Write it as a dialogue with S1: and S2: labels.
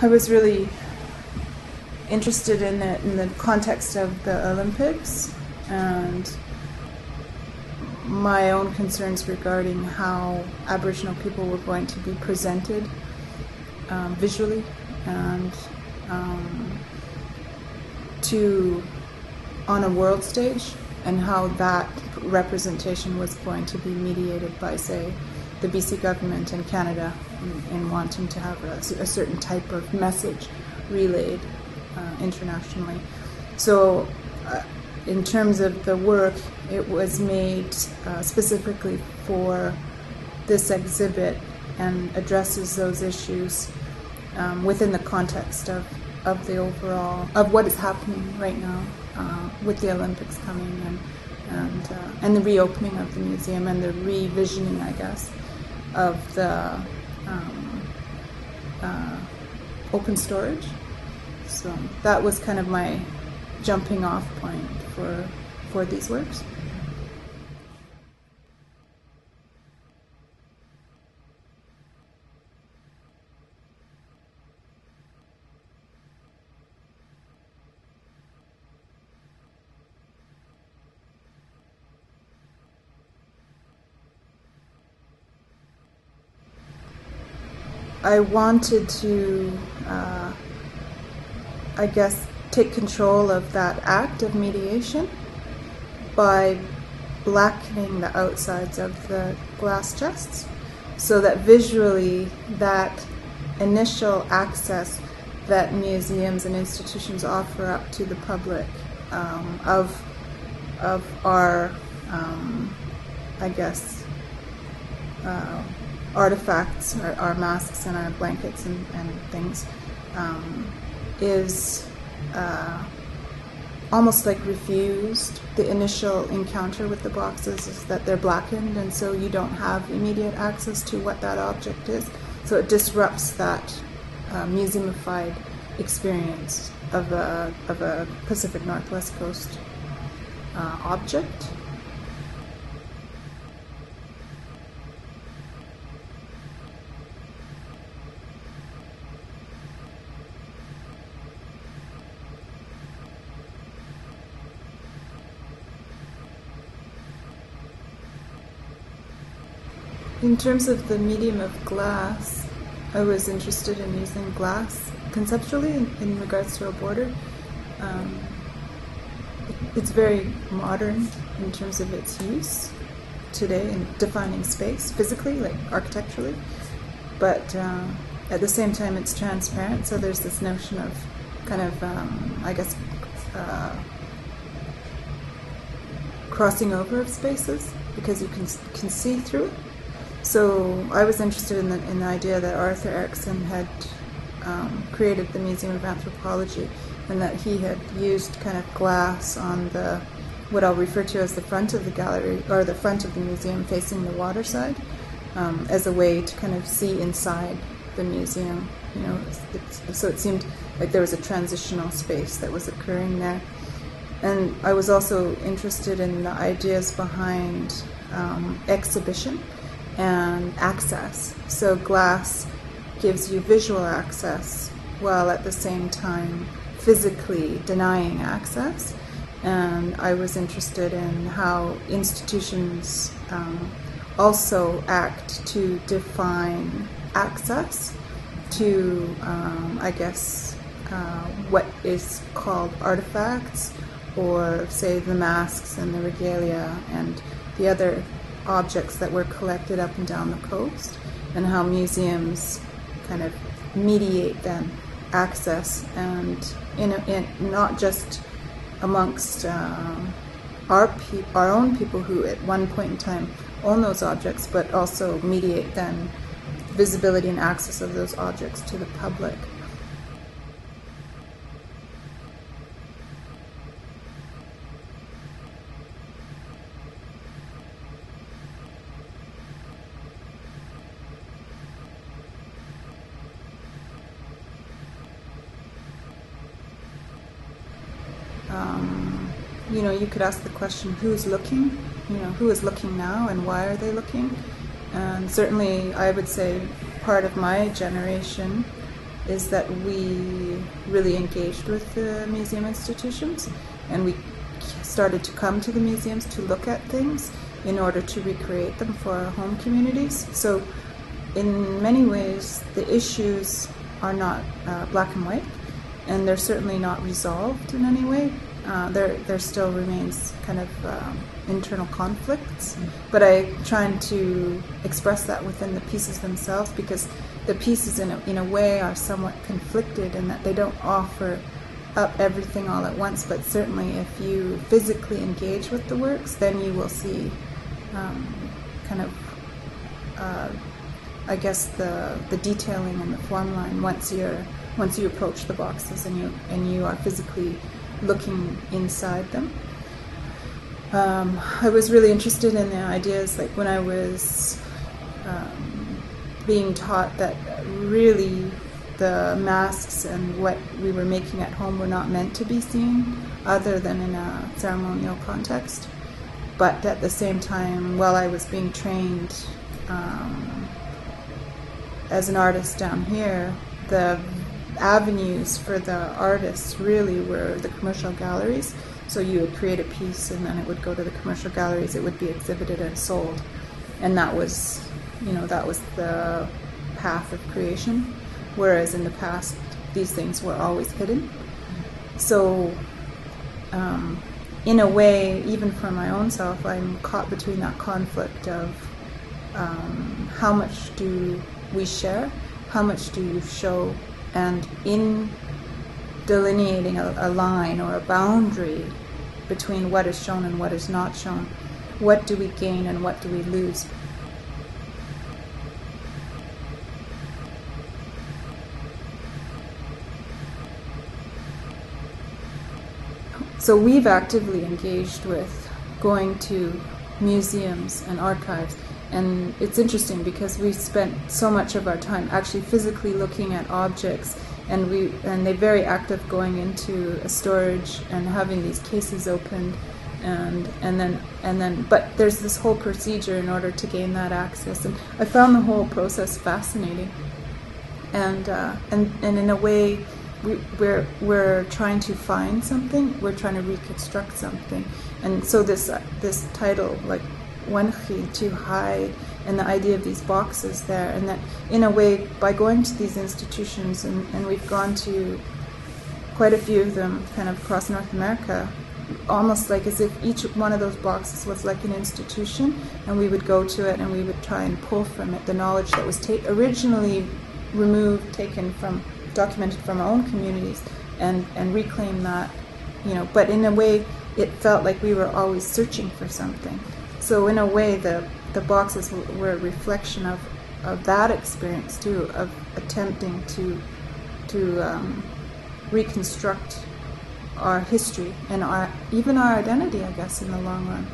S1: I was really interested in it in the context of the Olympics and my own concerns regarding how Aboriginal people were going to be presented visually and on a world stage, and how that representation was going to be mediated by, say, the BC government and Canada in wanting to have a certain type of message relayed internationally. So in terms of the work, it was made specifically for this exhibit and addresses those issues within the context of the overall, of what is happening right now with the Olympics coming and the reopening of the museum and the revisioning, I guess, of the open storage. So that was kind of my jumping off point for these works. I wanted to, I guess, take control of that act of mediation by blackening the outsides of the glass chests, so that visually that initial access that museums and institutions offer up to the public of our, I guess, artifacts, our masks and our blankets and things, is almost like refused. The initial encounter with the boxes is that they're blackened, and so you don't have immediate access to what that object is. So it disrupts that museumified experience of a Pacific Northwest Coast object. In terms of the medium of glass, I was interested in using glass conceptually in regards to a border. It's very modern in terms of its use today in defining space physically, like architecturally, but at the same time it's transparent, so there's this notion of kind of, I guess, crossing over of spaces because you can see through it. So I was interested in the idea that Arthur Erickson had created the Museum of Anthropology, and that he had used kind of glass on the, what I'll refer to as the front of the gallery, or the front of the museum facing the water side, as a way to kind of see inside the museum. You know, so it seemed like there was a transitional space that was occurring there. And I was also interested in the ideas behind exhibition and access. So glass gives you visual access while at the same time physically denying access. And I was interested in how institutions also act to define access to, I guess, what is called artifacts, or say the masks and the regalia and the other objects that were collected up and down the coast, and how museums kind of mediate then access, and in not just amongst our own people who at one point in time own those objects, but also mediate then visibility and access of those objects to the public. You know, you could ask the question, who's looking? You know, who is looking now and why are they looking? And certainly I would say part of my generation is that we really engaged with the museum institutions, and we started to come to the museums to look at things in order to recreate them for our home communities. So in many ways, the issues are not black and white, and they're certainly not resolved in any way. There still remains kind of internal conflicts, but I'm trying to express that within the pieces themselves, because the pieces in a way are somewhat conflicted in that they don't offer up everything all at once, but certainly if you physically engage with the works, then you will see kind of I guess the detailing and the form line once you approach the boxes and you are physically looking inside them. I was really interested in the ideas, like when I was being taught that really the masks and what we were making at home were not meant to be seen other than in a ceremonial context. But at the same time, while I was being trained as an artist down here, the avenues for the artists really were the commercial galleries. So you would create a piece and then it would go to the commercial galleries, it would be exhibited and sold. And that was, that was the path of creation. Whereas in the past, these things were always hidden. So in a way, even for my own self, I'm caught between that conflict of how much do we share, how much do you show, and in delineating a line or a boundary between what is shown and what is not shown, what do we gain and what do we lose? So we've actively engaged with going to museums and archives, and it's interesting because we spent so much of our time actually physically looking at objects, and they're very active going into a storage and having these cases opened, and then but there's this whole procedure in order to gain that access, and I found the whole process fascinating, and in a way we're trying to find something, we're trying to reconstruct something, and so this title, like Wenchi, to hide, and the idea of these boxes there, and that in a way by going to these institutions, and we've gone to quite a few of them kind of across North America, almost like as if each one of those boxes was like an institution, and we would go to it and we would try and pull from it the knowledge that was originally documented from our own communities, and reclaim that, but in a way it felt like we were always searching for something. So in a way the boxes were a reflection of that experience too, of attempting to reconstruct our history and even our identity, I guess, in the long run.